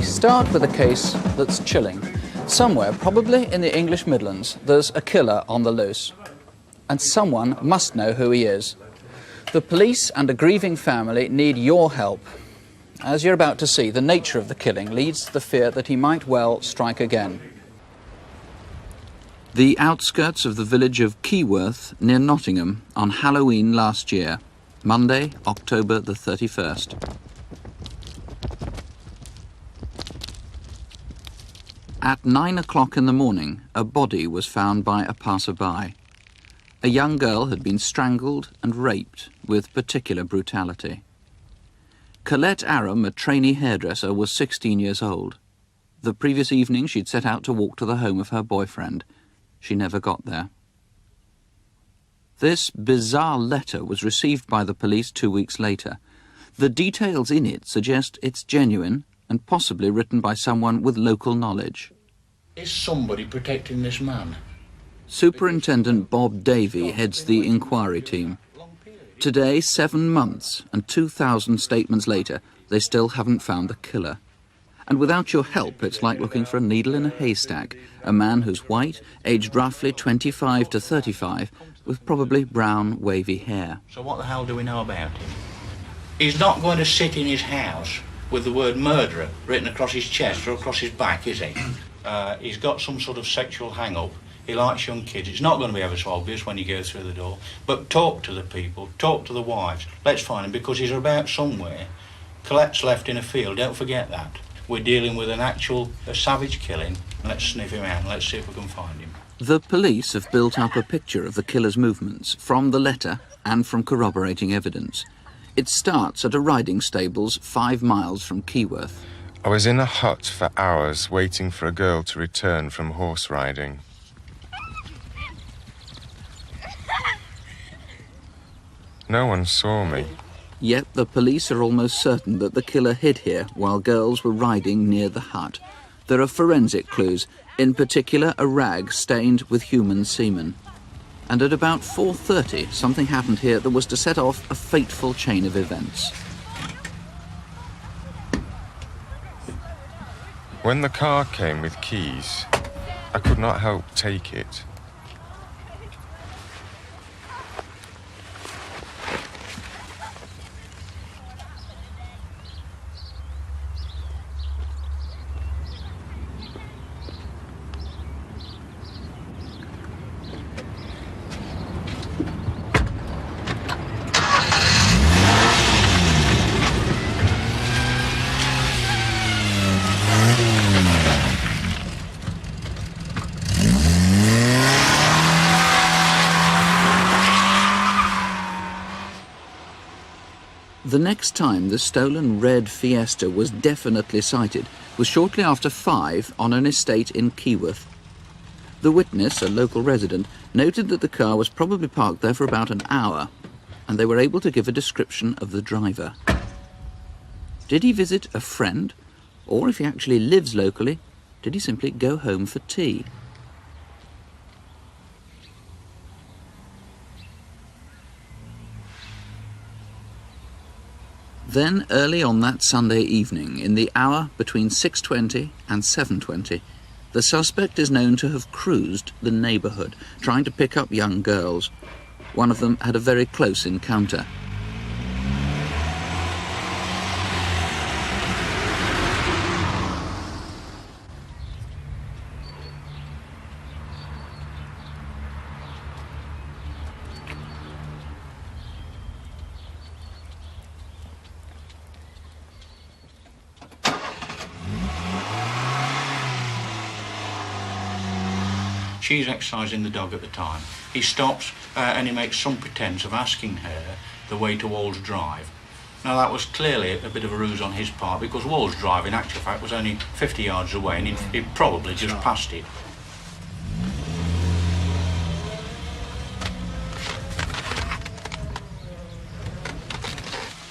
start with a case that's chilling. Somewhere, probably in the English Midlands, there's a killer on the loose. And someone must know who he is. The police and a grieving family need your help. As you're about to see, the nature of the killing leads to the fear that he might well strike again. The outskirts of the village of Keyworth, near Nottingham, on Halloween last year, Monday, October the 31st. At 9 o'clock in the morning, a body was found by a passer-by. A young girl had been strangled and raped with particular brutality. Colette Aram, a trainee hairdresser, was 16 years old. The previous evening she'd set out to walk to the home of her boyfriend. She never got there. This bizarre letter was received by the police 2 weeks later. The details in it suggest it's genuine and possibly written by someone with local knowledge. Is somebody protecting this man? Superintendent Bob Davey heads the inquiry team. Today, 7 months and 2,000 statements later, they still haven't found the killer. And without your help, it's like looking for a needle in a haystack. A man who's white, aged roughly 25 to 35, with probably brown, wavy hair. So what the hell do we know about him? He's not going to sit in his house with the word murderer written across his chest or across his back, is he? He's got some sort of sexual hang-up. He likes young kids. It's not going to be ever so obvious when you go through the door. But talk to the people, talk to the wives. Let's find him, because he's about somewhere. Colette's left in a field, don't forget that. We're dealing with a savage killing. Let's sniff him out and let's see if we can find him. The police have built up a picture of the killer's movements from the letter and from corroborating evidence. It starts at a riding stables 5 miles from Keyworth. I was in a hut for hours waiting for a girl to return from horse riding. No one saw me. Yet the police are almost certain that the killer hid here while girls were riding near the hut. There are forensic clues, in particular a rag stained with human semen. And at about 4:30, something happened here that was to set off a fateful chain of events. When the car came with keys, I could not help take it. The next time the stolen red Fiesta was definitely sighted was shortly after 5 on an estate in Keyworth. The witness, a local resident, noted that the car was probably parked there for about an hour, and they were able to give a description of the driver. Did he visit a friend? Or if he actually lives locally, did he simply go home for tea? Then, early on that Sunday evening, in the hour between 6:20 and 7:20, the suspect is known to have cruised the neighbourhood, trying to pick up young girls. One of them had a very close encounter. She's exercising the dog at the time. He stops and he makes some pretense of asking her the way to Walls Drive. Now that was clearly a bit of a ruse on his part, because Walls Drive in actual fact was only 50 yards away and he probably just passed it.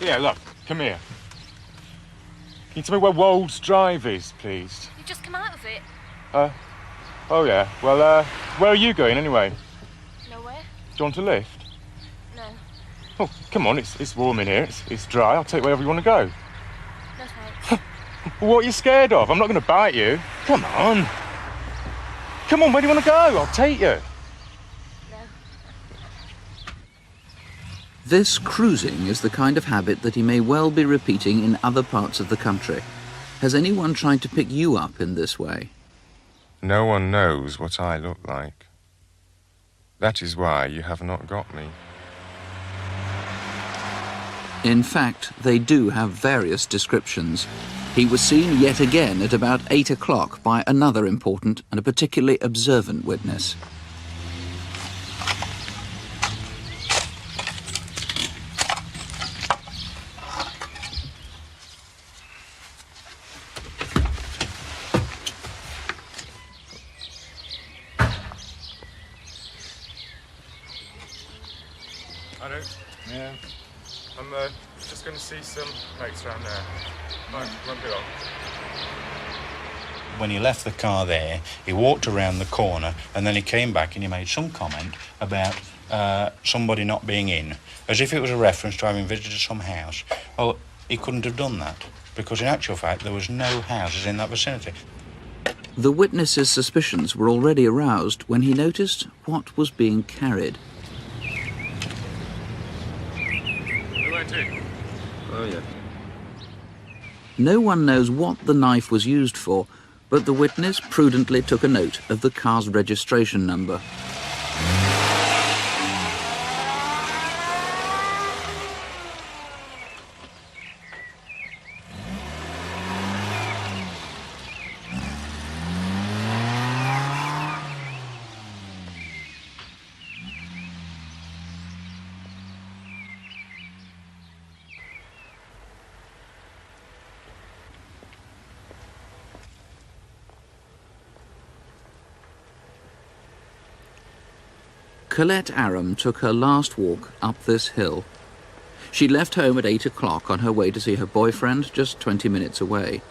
Yeah, look, come here. Can you tell me where Walls Drive is, please? You just come out of it. Oh yeah. Well, where are you going anyway? Nowhere. Do you want a lift? No. Oh, come on, it's warm in here, it's dry. I'll take wherever you want to go. No thanks. What are you scared of? I'm not going to bite you. Come on. Come on, where do you want to go? I'll take you. No. This cruising is the kind of habit that he may well be repeating in other parts of the country. Has anyone tried to pick you up in this way? No one knows what I look like. That is why you have not got me. In fact, they do have various descriptions. He was seen yet again at about 8 o'clock by another important and a particularly observant witness. Hello. Yeah. I'm just going to see some mates around there. Won't be long. When he left the car there, he walked around the corner and then he came back and he made some comment about somebody not being in, as if it was a reference to having visited some house. Well, he couldn't have done that, because in actual fact there was no houses in that vicinity. The witness's suspicions were already aroused when he noticed what was being carried. Oh, yeah. No one knows what the knife was used for, but the witness prudently took a note of the car's registration number. Colette Aram took her last walk up this hill. She left home at 8 o'clock on her way to see her boyfriend just 20 minutes away.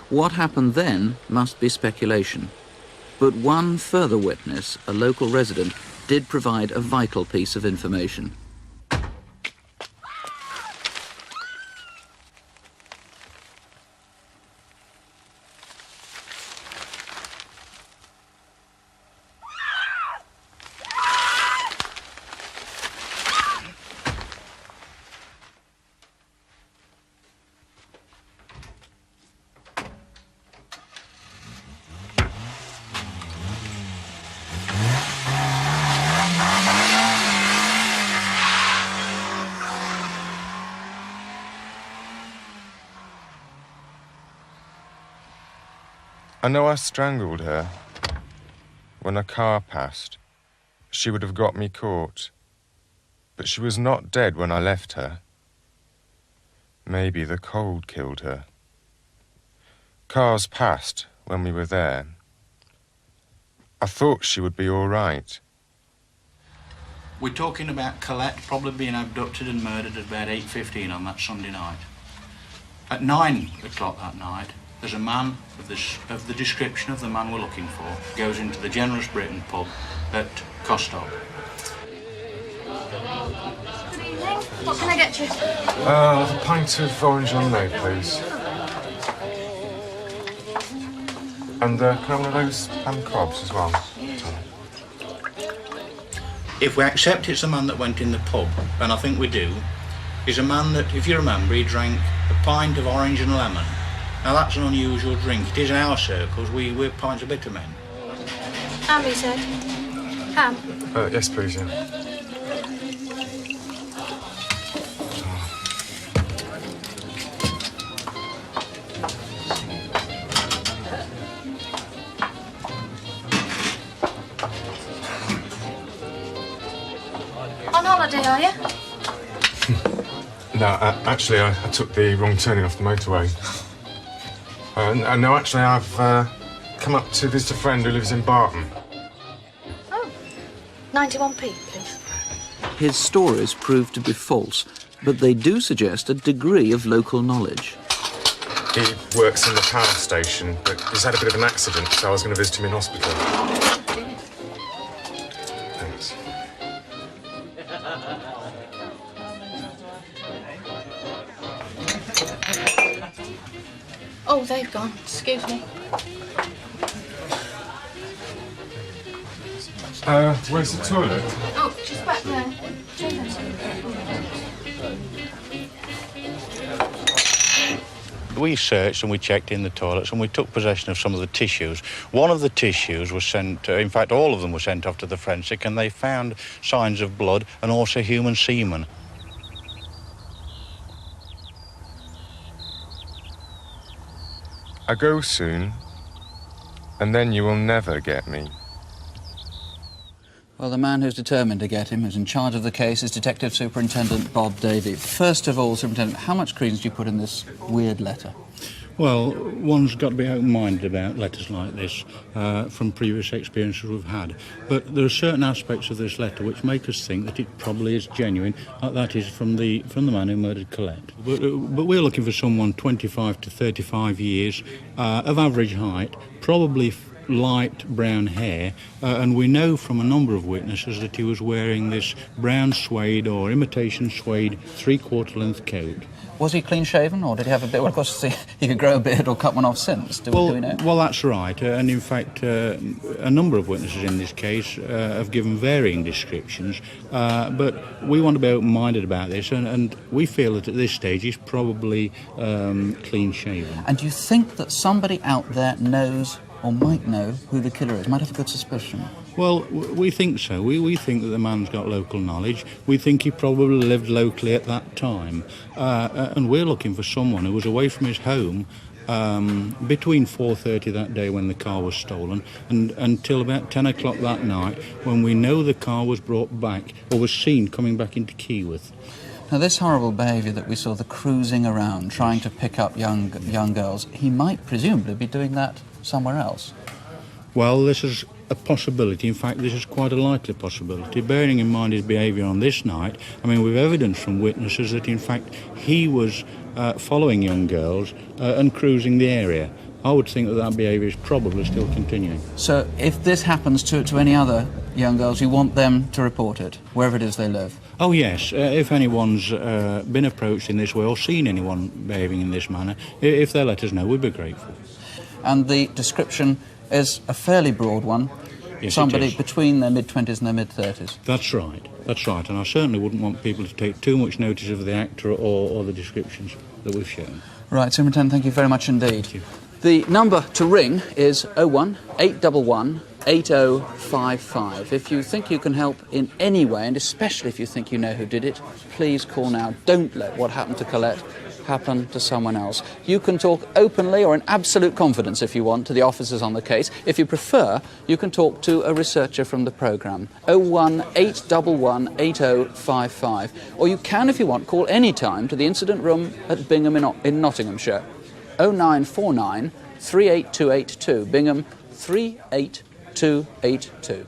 What happened then must be speculation. But one further witness, a local resident, did provide a vital piece of information. I know I strangled her. When a car passed, she would have got me caught. But she was not dead when I left her. Maybe the cold killed her. Cars passed when we were there. I thought she would be all right. We're talking about Colette probably being abducted and murdered at about 8:15 on that Sunday night. At 9 o'clock that night, there's a man of the description of the man we're looking for goes into the Generous Britain pub at Costock. Good evening. What can I get you? A pint of orange lemonade, please. And can I have one of those cobs as well? If we accept it's the man that went in the pub, and I think we do, is a man that, if you remember, he drank a pint of orange and lemon. Now that's an unusual drink. It is in our circles. We're pints of bitter men. Ham, he said. Ham. Yes, please, yeah. On holiday, are you? No, actually, I took the wrong turning off the motorway. No, actually, I've come up to visit a friend who lives in Barton. Oh. 91p, please. His stories proved to be false, but they do suggest a degree of local knowledge. He works in the power station, but he's had a bit of an accident, so I was going to visit him in hospital. Thanks. Oh, they've gone. Excuse me. Where's the toilet? Oh, just back there. We searched and we checked in the toilets and we took possession of some of the tissues. One of the tissues was sent, in fact all of them were sent off to the forensic, and they found signs of blood and also human semen. I go soon, and then you will never get me. Well, the man who's determined to get him, who's in charge of the case, is Detective Superintendent Bob Davey. First of all, Superintendent, how much credence do you put in this weird letter? Well, one's got to be open-minded about letters like this from previous experiences we've had. But there are certain aspects of this letter which make us think that it probably is genuine. That is from the man who murdered Colette. But we're looking for someone 25 to 35 years, of average height, probably light brown hair, and we know from a number of witnesses that he was wearing this brown suede or imitation suede three-quarter length coat. Was he clean-shaven, or did he have a beard? Well, of course, he could grow a beard or cut one off since. Do we know? Well, that's right. And in fact, a number of witnesses in this case have given varying descriptions. But we want to be open-minded about this, and we feel that at this stage he's probably clean-shaven. And do you think that somebody out there knows or might know who the killer is, might have a good suspicion? Well, we think so. We think that the man's got local knowledge. We think he probably lived locally at that time. And we're looking for someone who was away from his home between 4:30 that day when the car was stolen and until about 10 o'clock that night when we know the car was brought back or was seen coming back into Keyworth. Now, this horrible behaviour that we saw, the cruising around, trying to pick up young girls, he might presumably be doing that somewhere else. Well, this is a possibility. In fact, this is quite a likely possibility. Bearing in mind his behaviour on this night, I mean, we've evidence from witnesses that, in fact, he was following young girls and cruising the area. I would think that behaviour is probably still continuing. So, if this happens to any other young girls, you want them to report it, wherever it is they live? Oh, yes. If anyone's been approached in this way or seen anyone behaving in this manner, if they let us know, we'd be grateful. And the description is a fairly broad one. Yes, somebody between their mid-20s and their mid-30s. That's right. That's right. And I certainly wouldn't want people to take too much notice of the actor or the descriptions that we've shown. Right, Superintendent, thank you very much indeed. Thank you. The number to ring is 01 811 8055. If you think you can help in any way, and especially if you think you know who did it, please call now. Don't let what happened to Colette happen to someone else. You can talk openly or in absolute confidence, if you want, to the officers on the case. If you prefer, you can talk to a researcher from the programme. 01 811 8055. Or you can, if you want, call any time to the incident room at Bingham in Nottinghamshire. 0949 38282. Bingham 38282.